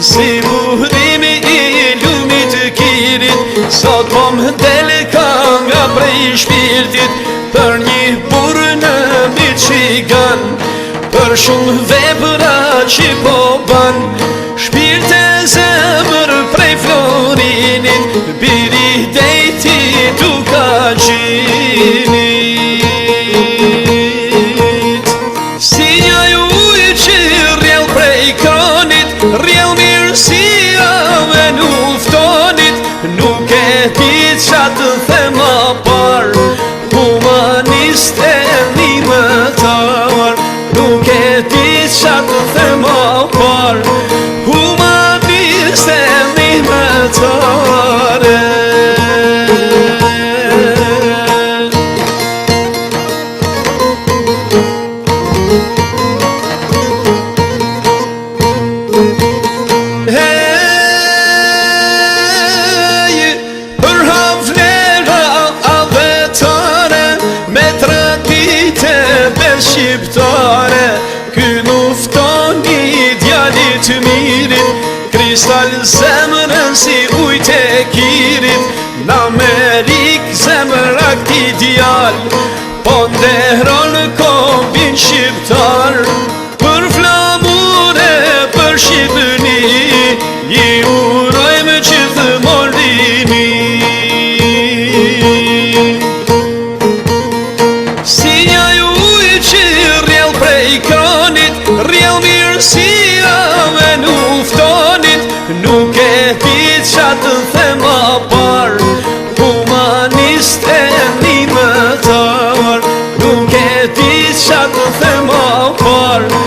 Si buhrimi I lumit të kirit, sot po m'dele ka nga prej shpirtit, për një burë në Michigan, për shumë vepra që po ban, shpirt e zemër prej Florinit, biri dejti duka gjinit. Si një ujë që rjell prej kronit, rjell mirësia me nuftonit, nuk e ti qa të thema par, humanist e nimëtar, nuk e ti qa të thema par, humanist e nimëtar. Shqiptare, ky nuftoni djalit të mirit, kristal zemrën si ujt e kirit, në Amerik zemra këti djal, po nderon kombin shqiptar, për flamure, për Shqipëni, I urojmë gjithë Moldini. Rjell mirësia me nuftonit, nuk e ti qa të thema par, humanist e nimëtar, nuk e ti qa të thema par.